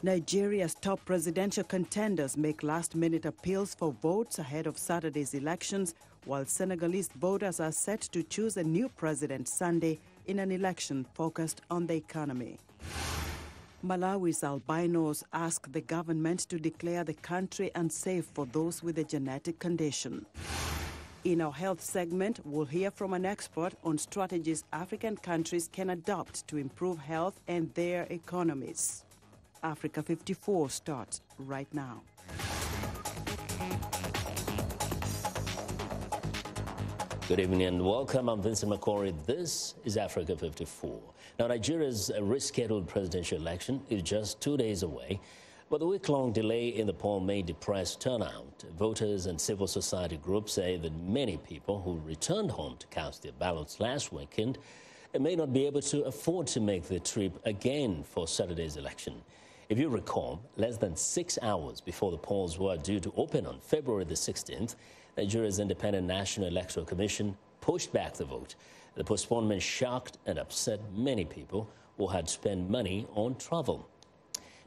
Nigeria's top presidential contenders make last-minute appeals for votes ahead of Saturday's elections, while Senegalese voters are set to choose a new president Sunday in an election focused on the economy. Malawi's albinos ask the government to declare the country unsafe for those with a genetic condition. In our health segment, we'll hear from an expert on strategies African countries can adopt to improve health and their economies. Africa 54 starts right now. Good evening and welcome. I'm Vincent McCory. This is Africa 54. Now, Nigeria's rescheduled presidential election is just 2 days away, but the week-long delay in the poll may depress turnout. Voters and civil society groups say that many people who returned home to cast their ballots last weekend may not be able to afford to make the trip again for Saturday's election. If you recall, less than 6 hours before the polls were due to open on February the 16th, Nigeria's Independent National Electoral Commission pushed back the vote. The postponement shocked and upset many people who had spent money on travel.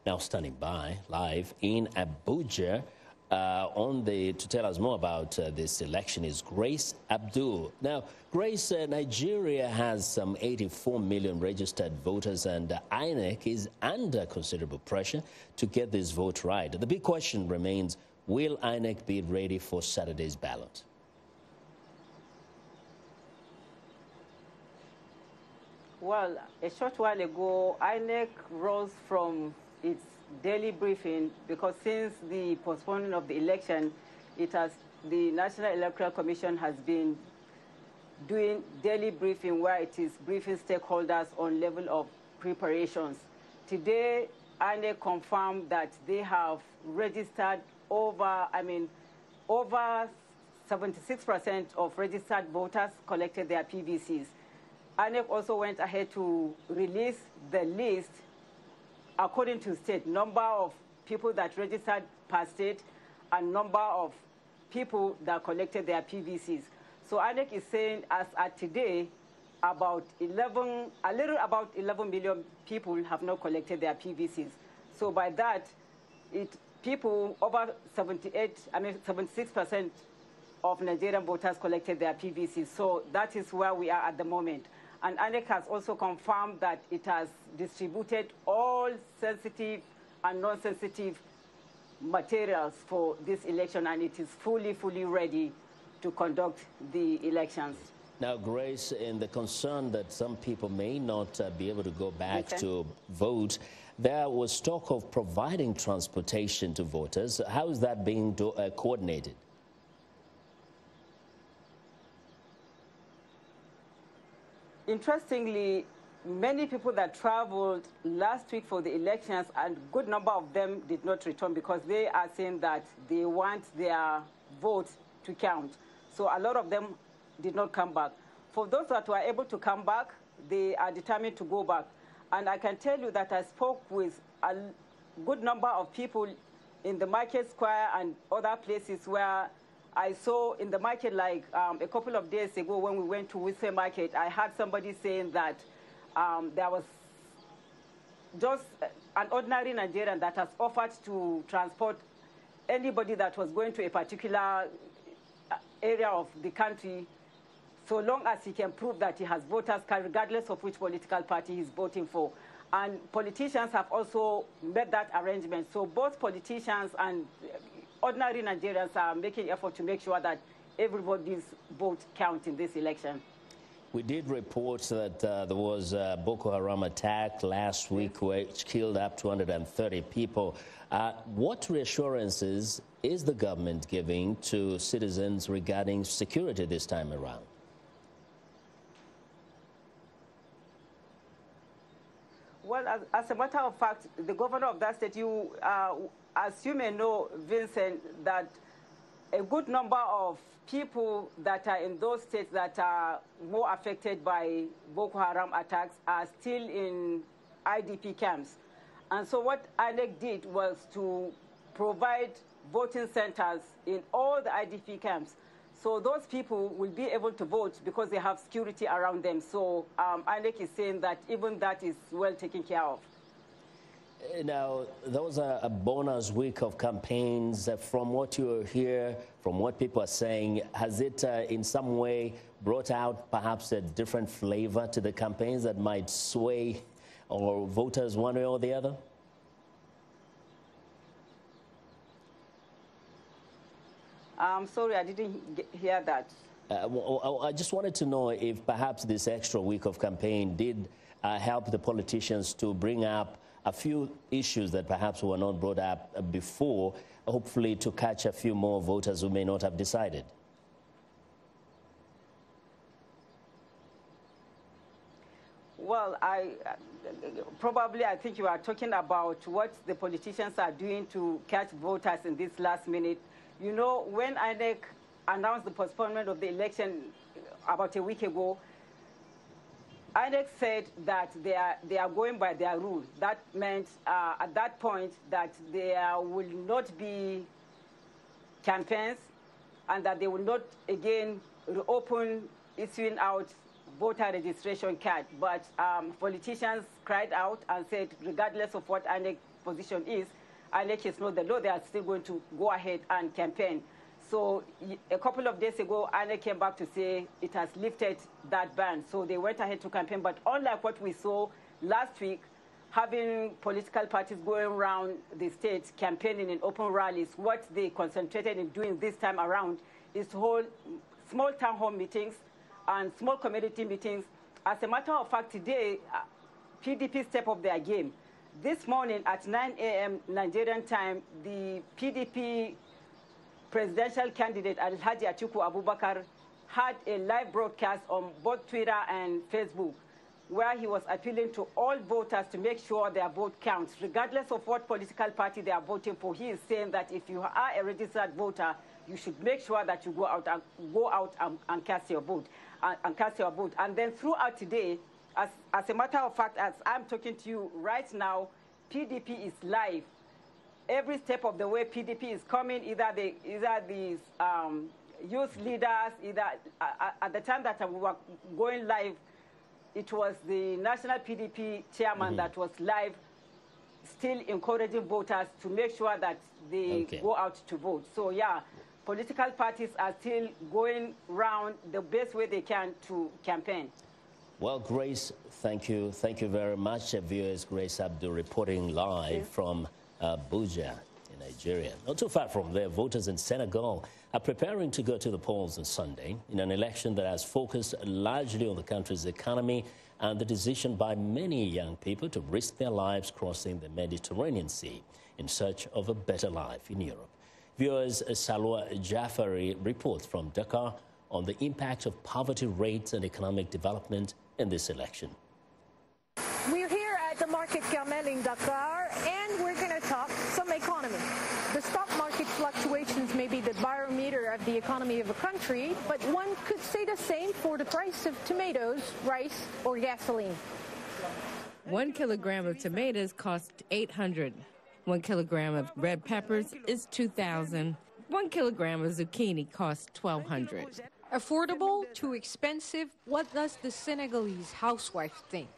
Now standing by live in Abuja to tell us more about this election is Grace Abdul. Now, Grace, Nigeria has some 84 million registered voters, and INEC is under considerable pressure to get this vote right. The big question remains, will INEC be ready for Saturday's ballot? Well, a short while ago, INEC rose from its daily briefing because since the postponement of the election, the National Electoral Commission has been doing daily briefing where it is briefing stakeholders on level of preparations. Today, INEC confirmed that they have registered over 76% of registered voters collected their PVCs. INEC also went ahead to release the list according to state, number of people that registered per state and number of people that collected their PVCs. So INEC is saying as at today, a little about 11 million people have not collected their PVCs. So by that, people over 76% of Nigerian voters collected their PVCs. So that is where we are at the moment. And INEC has also confirmed that it has distributed all sensitive and non-sensitive materials for this election, and it is fully ready to conduct the elections. Now, Grace, in the concern that some people may not be able to go back to vote, there was talk of providing transportation to voters. How is that being coordinated? Interestingly, many people that traveled last week for the elections, and a good number of them did not return because they are saying that they want their votes to count. So a lot of them did not come back. For those that were able to come back, they are determined to go back. And I can tell you that I spoke with a good number of people in the market square and other places where I saw in the market, like a couple of days ago when we went to Wise Market, I heard somebody saying that there was just an ordinary Nigerian that has offered to transport anybody that was going to a particular area of the country, so long as he can prove that he has voters card, regardless of which political party he's voting for. And politicians have also made that arrangement. So both politicians and ordinary Nigerians are making effort to make sure that everybody's vote counts in this election. We did report that there was a Boko Haram attack last week which killed up to 230 people. What reassurances is the government giving to citizens regarding security this time around? Well, as a matter of fact, the governor of that state, as you may know, Vincent, that a good number of people that are in those states that are more affected by Boko Haram attacks are still in IDP camps. And so what INEC did was to provide voting centers in all the IDP camps. So those people will be able to vote because they have security around them. So INEC is saying that even that is well taken care of. Now, there was a bonus week of campaigns. From what you hear, from what people are saying, has it in some way brought out perhaps a different flavor to the campaigns that might sway or voters one way or the other? I'm sorry, I didn't hear that. I just wanted to know if perhaps this extra week of campaign did help the politicians to bring up a few issues that perhaps were not brought up before, hopefully to catch a few more voters who may not have decided. Well, I think you are talking about what the politicians are doing to catch voters in this last minute. You know, when INEC announced the postponement of the election about a week ago, INEC said that they are going by their rule. That meant at that point that there will not be campaigns and that they will not again reopen issuing out voter registration card. But politicians cried out and said, regardless of what INEC position is, INEC is not the law. They are still going to go ahead and campaign. So a couple of days ago, INEC came back to say it has lifted that ban. So they went ahead to campaign. But unlike what we saw last week, having political parties going around the state campaigning in open rallies, what they concentrated in doing this time around is to hold small town hall meetings and small community meetings. As a matter of fact, today, PDP stepped up their game. This morning at 9 a.m. Nigerian time, the PDP presidential candidate Alhaji Atiku Abubakar had a live broadcast on both Twitter and Facebook where he was appealing to all voters to make sure their vote counts. Regardless of what political party they are voting for, he is saying that if you are a registered voter, you should make sure that you go out and cast your vote. And then throughout today, as a matter of fact, as I'm talking to you right now, PDP is live. Every step of the way, PDP is coming. Either these youth leaders, at the time that we were going live, it was the national PDP chairman that was live, still encouraging voters to make sure that they go out to vote. So yeah, political parties are still going round the best way they can to campaign. Well, Grace, thank you. Thank you very much. Viewers, Grace Abdul reporting live from Abuja in Nigeria. Not too far from there, voters in Senegal are preparing to go to the polls on Sunday in an election that has focused largely on the country's economy and the decision by many young people to risk their lives crossing the Mediterranean Sea in search of a better life in Europe. Viewers, Salwa Jafari reports from Dakar on the impact of poverty rates and economic development in this election. We're here at the Market Carmel in Dakar, and we're going to talk some economy. The stock market fluctuations may be the barometer of the economy of a country, but one could say the same for the price of tomatoes, rice, or gasoline. 1 kilogram of tomatoes costs $800. 1 kilogram of red peppers is $2,000. 1 kilogram of zucchini costs $1,200. Affordable, too expensive? What does the Senegalese housewife think?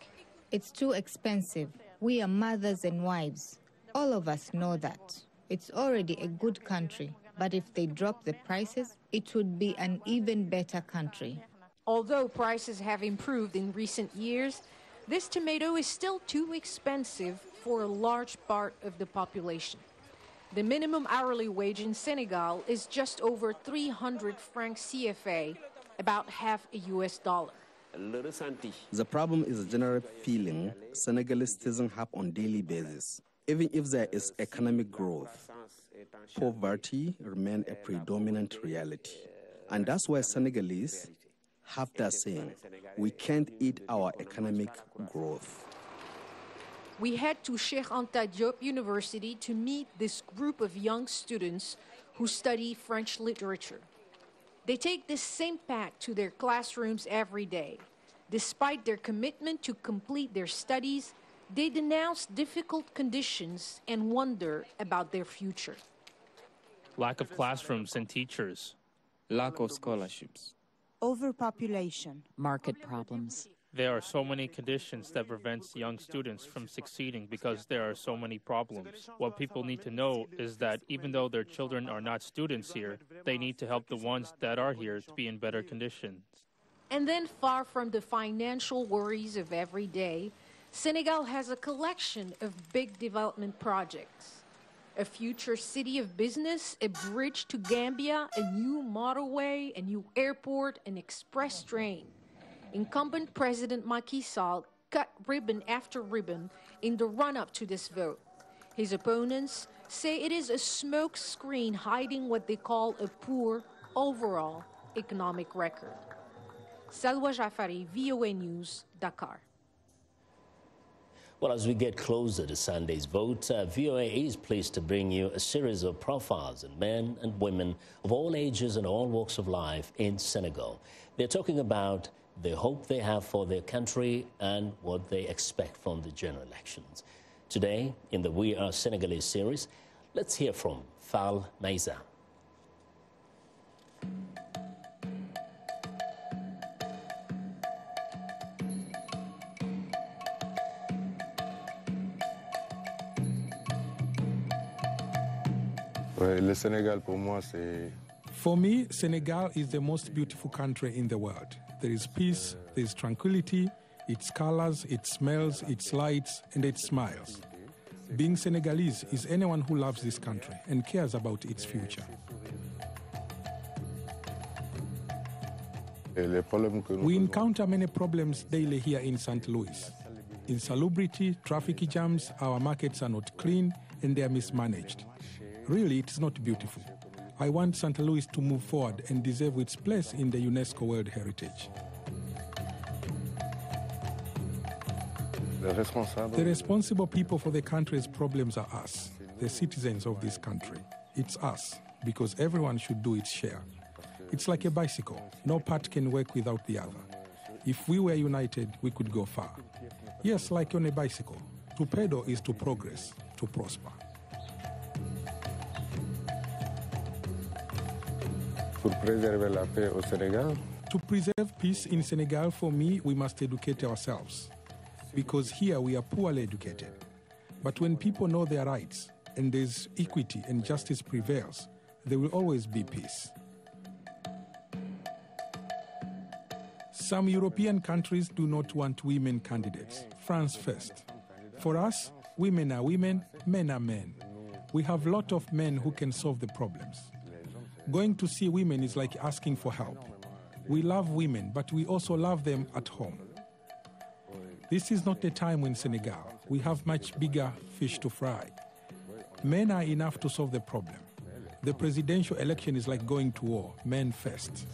It's too expensive. We are mothers and wives. All of us know that. It's already a good country, but if they drop the prices, it would be an even better country. Although prices have improved in recent years, this tomato is still too expensive for a large part of the population. The minimum hourly wage in Senegal is just over 300 francs CFA, about half a US dollar. The problem is a general feeling Senegalese citizens have on a daily basis. Even if there is economic growth, poverty remains a predominant reality. And that's why Senegalese have that saying, we can't eat our economic growth. We head to Cheikh Anta Diop University to meet this group of young students who study French literature. They take this same path to their classrooms every day. Despite their commitment to complete their studies, they denounce difficult conditions and wonder about their future. Lack of classrooms and teachers. Lack of scholarships. Overpopulation. Market problems. There are so many conditions that prevents young students from succeeding because there are so many problems. What people need to know is that even though their children are not students here, they need to help the ones that are here to be in better conditions. And then, far from the financial worries of every day, Senegal has a collection of big development projects. A future city of business, a bridge to Gambia, a new motorway, a new airport, an express train. Incumbent President Macky Sall cut ribbon after ribbon in the run-up to this vote. His opponents say it is a smoke screen hiding what they call a poor overall economic record. Salwa Jafari, VOA News, Dakar. Well, as we get closer to Sunday's vote, VOA is pleased to bring you a series of profiles of men and women of all ages and all walks of life in Senegal. They're talking about the hope they have for their country and what they expect from the general elections. Today, in the We Are Senegalese series, let's hear from Fall Maiza. For me, Senegal is the most beautiful country in the world. There is peace, there is tranquility, its colors, its smells, its lights, and its smiles. Being Senegalese is anyone who loves this country and cares about its future. We encounter many problems daily here in St. Louis. Insalubrity, traffic jams, our markets are not clean, and they are mismanaged. Really, it is not beautiful. I want St. Louis to move forward and deserve its place in the UNESCO World Heritage. The responsible people for the country's problems are us, the citizens of this country. It's us, because everyone should do its share. It's like a bicycle. No part can work without the other. If we were united, we could go far. Yes, like on a bicycle. To pedal is to progress, to prosper. To preserve peace in Senegal, for me, we must educate ourselves. Because here we are poorly educated. But when people know their rights and there's equity and justice prevails, there will always be peace. Some European countries do not want women candidates. France first. For us, women are women, men are men. We have a lot of men who can solve the problems. Going to see women is like asking for help. We love women, but we also love them at home. This is not the time in Senegal. We have much bigger fish to fry. Men are enough to solve the problem. The presidential election is like going to war, men first.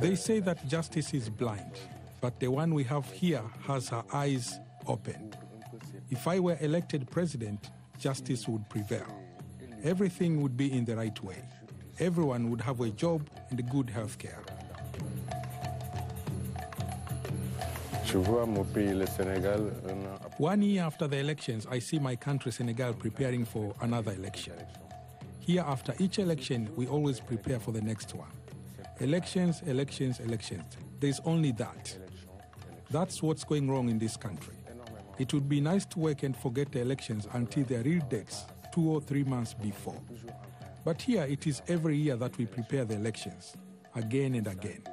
They say that justice is blind, but the one we have here has her eyes open. If I were elected president, justice would prevail. Everything would be in the right way. Everyone would have a job and good health care. 1 year after the elections, I see my country, Senegal, preparing for another election. Here, after each election, we always prepare for the next one. Elections, elections, elections. There's only that. That's what's going wrong in this country. It would be nice to work and forget the elections until their real dates, 2 or 3 months before. But here, it is every year that we prepare the elections, again and again.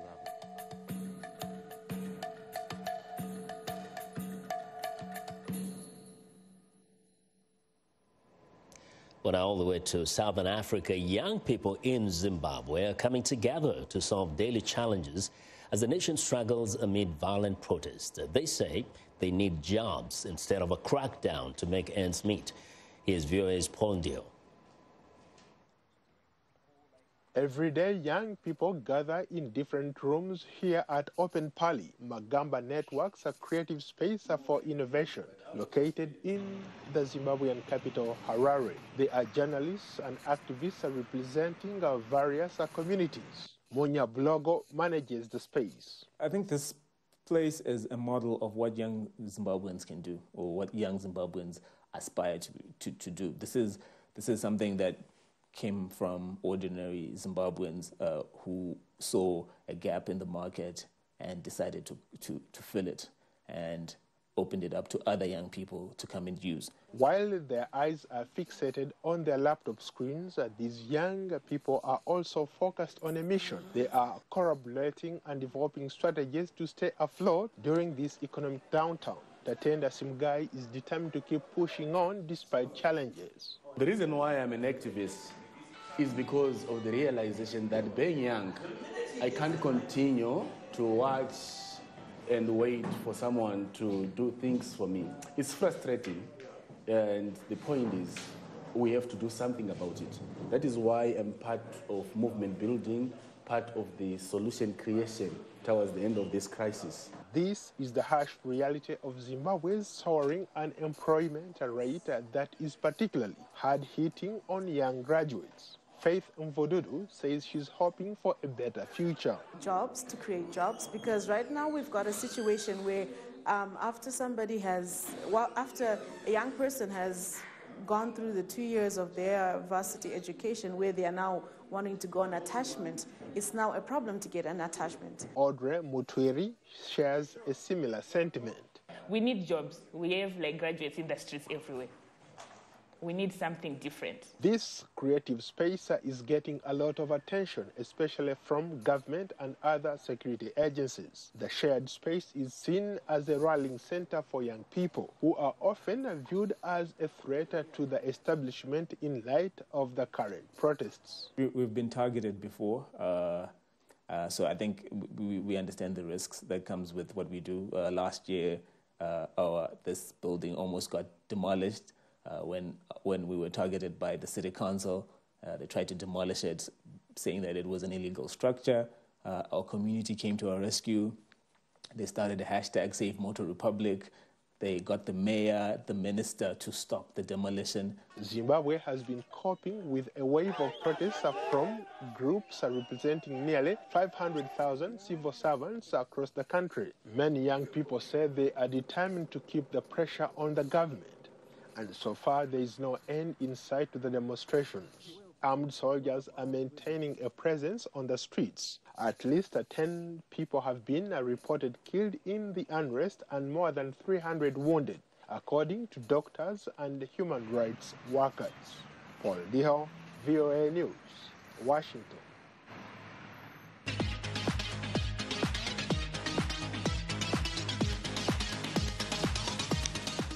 Well, now all the way to Southern Africa, young people in Zimbabwe are coming together to solve daily challenges as the nation struggles amid violent protests. They say they need jobs instead of a crackdown to make ends meet. Here's VOA's Paul Ndio. Every day, young people gather in different rooms here at Open Pali. Magamba Networks, a creative space for innovation, located in the Zimbabwean capital, Harare. They are journalists and activists representing various communities. Monya Blogo manages the space. I think this place is a model of what young Zimbabweans can do, or what young Zimbabweans aspire to do. This is something that came from ordinary Zimbabweans who saw a gap in the market and decided to fill it and opened it up to other young people to come and use. While their eyes are fixated on their laptop screens, these young people are also focused on a mission. They are corroborating and developing strategies to stay afloat during this economic downturn. Tatenda Simgai is determined to keep pushing on despite challenges. The reason why I'm an activist is because of the realization that being young, I can't continue to watch and wait for someone to do things for me. It's frustrating, and the point is we have to do something about it. That is why I'm part of movement building, part of the solution creation towards the end of this crisis. This is the harsh reality of Zimbabwe's soaring unemployment rate that is particularly hard-hitting on young graduates. Faith Mvodudu says she's hoping for a better future. Jobs, to create jobs, because right now we've got a situation where after a young person has gone through the 2 years of their varsity education where they are now wanting to go on attachment, it's now a problem to get an attachment. Audrey Mutwiri shares a similar sentiment. We need jobs. We have graduates in the streets everywhere. We need something different. This creative space is getting a lot of attention, especially from government and other security agencies. The shared space is seen as a rallying center for young people who are often viewed as a threat to the establishment in light of the current protests. We've been targeted before, so I think we understand the risks that comes with what we do. Last year, this building almost got demolished. When we were targeted by the city council, they tried to demolish it, saying that it was an illegal structure. Our community came to our rescue. They started a hashtag Save Motor Republic. They got the mayor, the minister to stop the demolition. Zimbabwe has been coping with a wave of protests from groups representing nearly 500,000 civil servants across the country. Many young people say they are determined to keep the pressure on the government. And so far, there is no end in sight to the demonstrations. Armed soldiers are maintaining a presence on the streets. At least 10 people have been reported killed in the unrest and more than 300 wounded, according to doctors and human rights workers. Paul Diho, VOA News, Washington.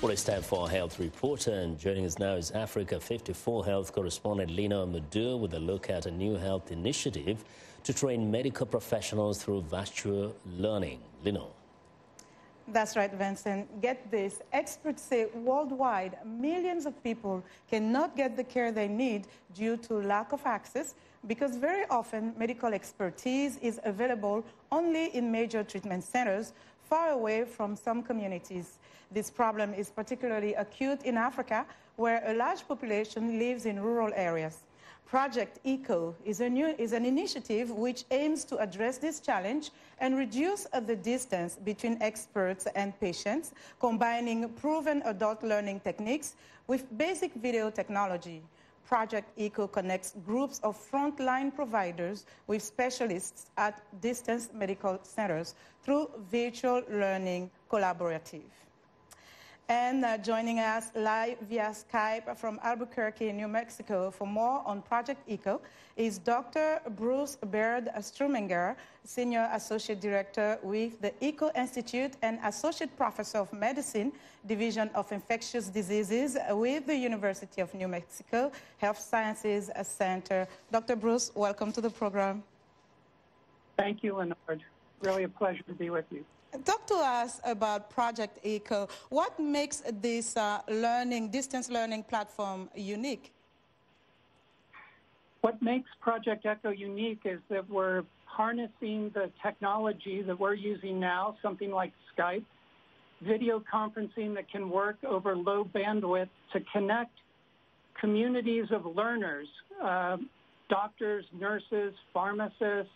Well, it's time for our health reporter, and joining us now is Africa 54 health correspondent Lino Amadou with a look at a new health initiative to train medical professionals through virtual learning. Lino. That's right, Vincent. Get this. Experts say worldwide, millions of people cannot get the care they need due to lack of access, because very often medical expertise is available only in major treatment centers far away from some communities. This problem is particularly acute in Africa, where a large population lives in rural areas. Project ECO is an initiative which aims to address this challenge and reduce the distance between experts and patients, combining proven adult learning techniques with basic video technology. Project ECO connects groups of frontline providers with specialists at distance medical centers through virtual learning collaborative. And joining us live via Skype from Albuquerque, New Mexico, for more on Project ECO is Dr. Bruce Baird Struminger, Senior Associate Director with the ECO Institute and Associate Professor of Medicine, Division of Infectious Diseases with the University of New Mexico Health Sciences Center. Dr. Bruce, welcome to the program. Thank you, Leonard. Really a pleasure to be with you. Talk to us about Project ECO. What makes this distance learning platform unique? What makes Project ECO unique is that we're harnessing the technology that we're using now, something like Skype, video conferencing that can work over low bandwidth to connect communities of learners, doctors, nurses, pharmacists,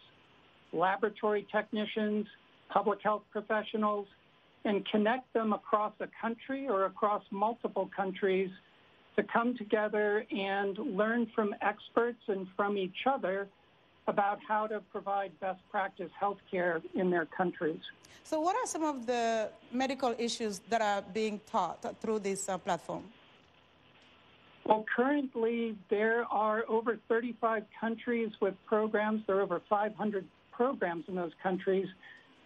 laboratory technicians, public health professionals, and connect them across a country or across multiple countries to come together and learn from experts and from each other about how to provide best practice health care in their countries. So what are some of the medical issues that are being taught through this platform? Well, currently there are over 35 countries with programs. There are over 500 programs in those countries.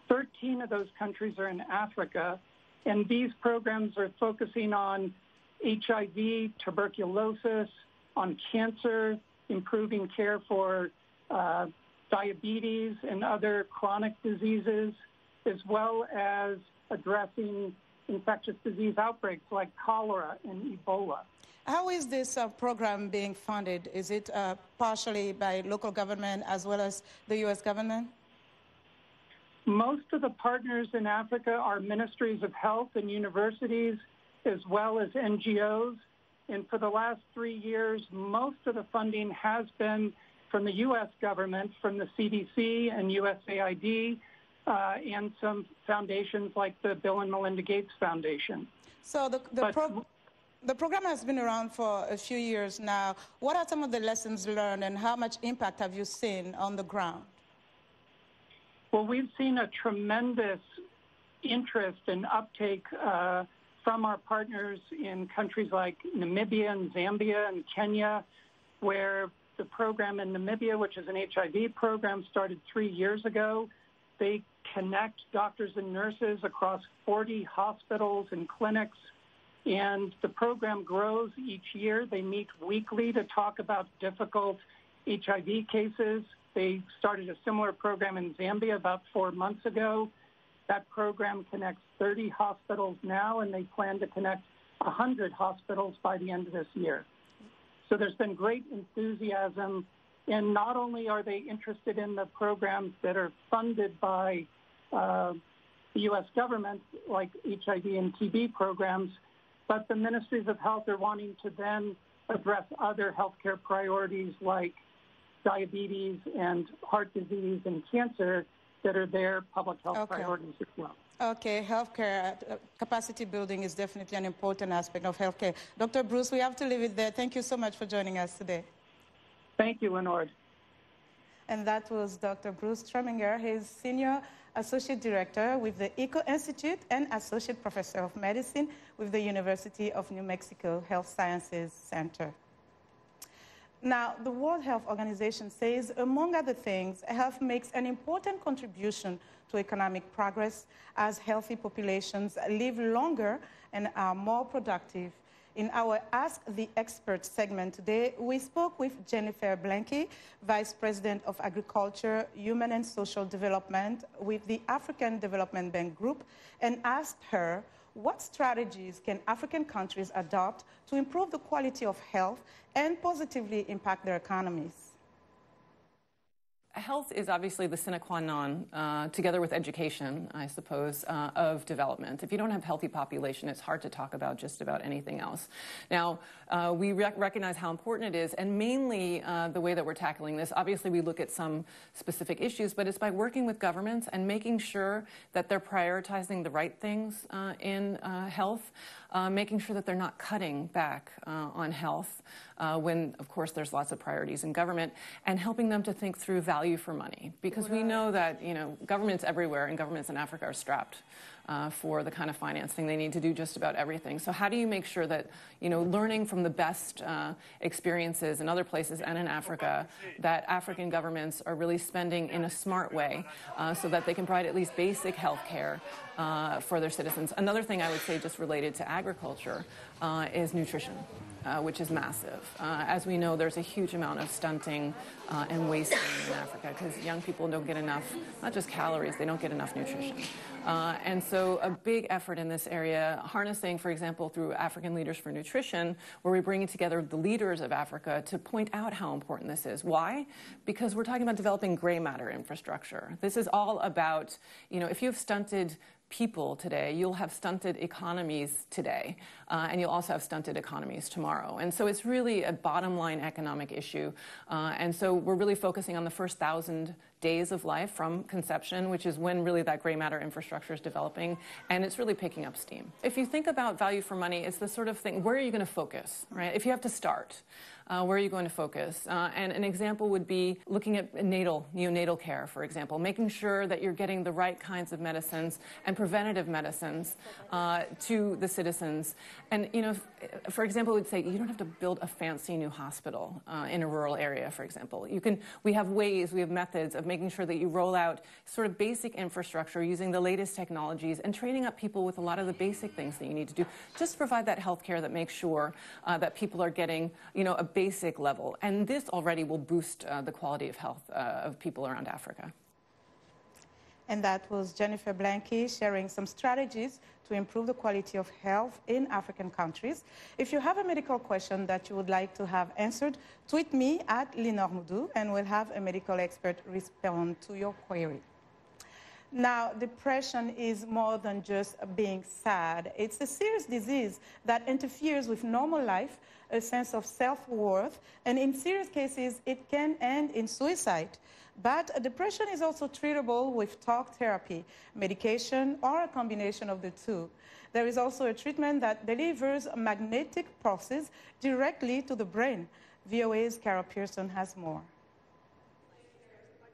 13 of those countries are in Africa, and these programs are focusing on HIV, tuberculosis, on cancer, improving care for diabetes and other chronic diseases, as well as addressing infectious disease outbreaks like cholera and Ebola. How is this program being funded? Is it partially by local government as well as the U.S. government? Most of the partners in Africa are ministries of health and universities, as well as NGOs. And for the last 3 years, most of the funding has been from the U.S. government, from the CDC and USAID, and some foundations like the Bill and Melinda Gates Foundation. So the program has been around for a few years now. What are some of the lessons learned, and how much impact have you seen on the ground? Well, we've seen a tremendous interest and uptake from our partners in countries like Namibia and Zambia and Kenya, where the program in Namibia, which is an HIV program, started 3 years ago. They connect doctors and nurses across 40 hospitals and clinics, and the program grows each year. They meet weekly to talk about difficult HIV cases. They started a similar program in Zambia about 4 months ago. That program connects 30 hospitals now, and they plan to connect 100 hospitals by the end of this year. So there's been great enthusiasm, and not only are they interested in the programs that are funded by the U.S. government, like HIV and TB programs, but the ministries of health are wanting to then address other healthcare priorities like diabetes and heart disease and cancer that are their public health priorities as well. Okay, healthcare capacity building is definitely an important aspect of healthcare. Dr. Bruce, we have to leave it there. Thank you so much for joining us today. Thank you, Lenord. And that was Dr. Bruce Treminger. He's Senior Associate Director with the ECO Institute and Associate Professor of Medicine with the University of New Mexico Health Sciences Center. Now, the World Health Organization says, among other things, health makes an important contribution to economic progress as healthy populations live longer and are more productive. In our Ask the Expert segment today, we spoke with Jennifer Blankey, Vice President of Agriculture, Human and Social Development with the African Development Bank Group, and asked her what strategies can African countries adopt to improve the quality of health and positively impact their economies. Health is obviously the sine qua non, together with education, I suppose, of development. If you don't have a healthy population, it's hard to talk about just about anything else. Now, we recognize how important it is, and mainly the way that we're tackling this, obviously we look at some specific issues, but it's by working with governments and making sure that they're prioritizing the right things in health, making sure that they're not cutting back on health when, of course, there's lots of priorities in government, and helping them to think through value for money. Because we know that, governments everywhere and governments in Africa are strapped for the kind of financing they need to do just about everything. So how do you make sure that, learning from the best experiences in other places and in Africa, that African governments are really spending in a smart way so that they can provide at least basic health care for their citizens. Another thing I would say just related to agriculture is nutrition. Which is massive. As we know, there's a huge amount of stunting and wasting in Africa because young people don't get enough, not just calories, they don't get enough nutrition. And so a big effort in this area, harnessing, for example, through African Leaders for Nutrition, where we're bringing together the leaders of Africa to point out how important this is. Why? Because we're talking about developing gray matter infrastructure. This is all about, if you have stunted people today, you'll have stunted economies today. and you'll also have stunted economies tomorrow. And so it's really a bottom line economic issue. And so we're really focusing on the first 1,000 days of life from conception, which is when really that gray matter infrastructure is developing, and it's really picking up steam. If you think about value for money, it's the sort of thing, where are you going to focus, right? If you have to start, where are you going to focus? And an example would be looking at neonatal care, for example, making sure that you're getting the right kinds of medicines and preventative medicines to the citizens. And, you know, for example, we'd say you don't have to build a fancy new hospital in a rural area, for example. We have ways, we have methods of making sure that you roll out sort of basic infrastructure using the latest technologies and training up people with a lot of the basic things that you need to do. Just provide that health care that makes sure that people are getting, you know, a basic level. And this already will boost the quality of health of people around Africa. And that was Jennifer Blankey sharing some strategies to improve the quality of health in African countries. If you have a medical question that you would like to have answered, tweet me at Linor Moudou, and we'll have a medical expert respond to your query. Now, depression is more than just being sad. It's a serious disease that interferes with normal life, a sense of self-worth, and in serious cases, it can end in suicide. But depression is also treatable with talk therapy, medication, or a combination of the two. There is also a treatment that delivers magnetic pulses directly to the brain. VOA's Carol Pearson has more.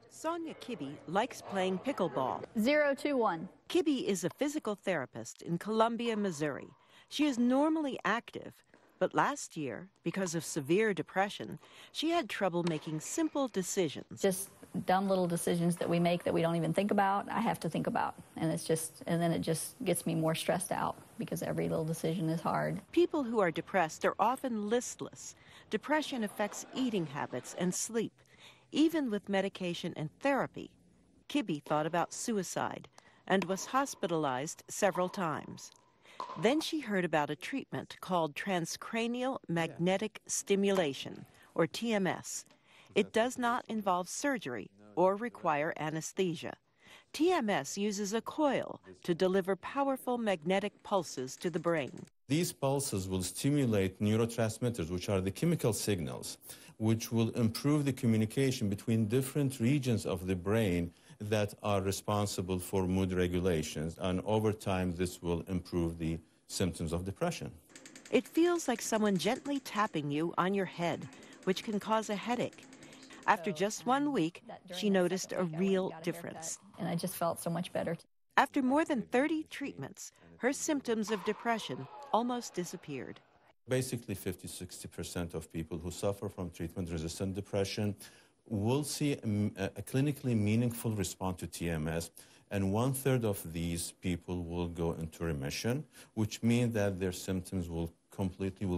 Sonia Kibbe likes playing pickleball. 021. Kibbe is a physical therapist in Columbia, Missouri. She is normally active, but last year, because of severe depression, she had trouble making simple decisions. Just dumb little decisions that we make that we don't even think about, I have to think about. And then it just gets me more stressed out because every little decision is hard. People who are depressed are often listless. Depression affects eating habits and sleep. Even with medication and therapy, Kibbe thought about suicide and was hospitalized several times. Then she heard about a treatment called transcranial magnetic stimulation, or TMS. It does not involve surgery or require anesthesia. TMS uses a coil to deliver powerful magnetic pulses to the brain. These pulses will stimulate neurotransmitters, which are the chemical signals, which will improve the communication between different regions of the brain that are responsible for mood regulations. And over time, this will improve the symptoms of depression. It feels like someone gently tapping you on your head, which can cause a headache. After just 1 week, she noticed a real difference. And I just felt so much better. After more than 30 treatments, her symptoms of depression almost disappeared. Basically, 50–60% of people who suffer from treatment-resistant depression will see a clinically meaningful response to TMS, and 1/3 of these people will go into remission, which means that their symptoms will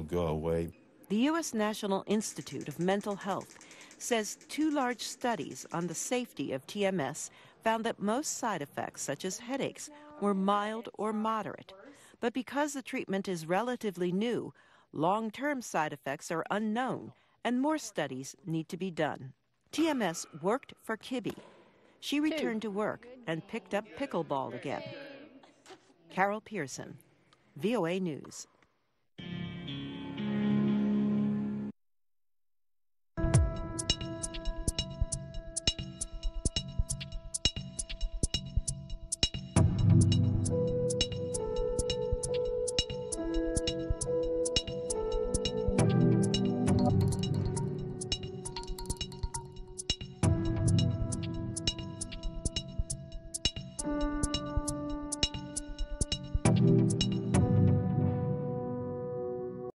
go away. The U.S. National Institute of Mental Health says 2 large studies on the safety of TMS found that most side effects, such as headaches, were mild or moderate. But because the treatment is relatively new, long-term side effects are unknown, and more studies need to be done. TMS worked for Kibbe. She returned to work and picked up pickleball again. Carol Pearson, VOA News.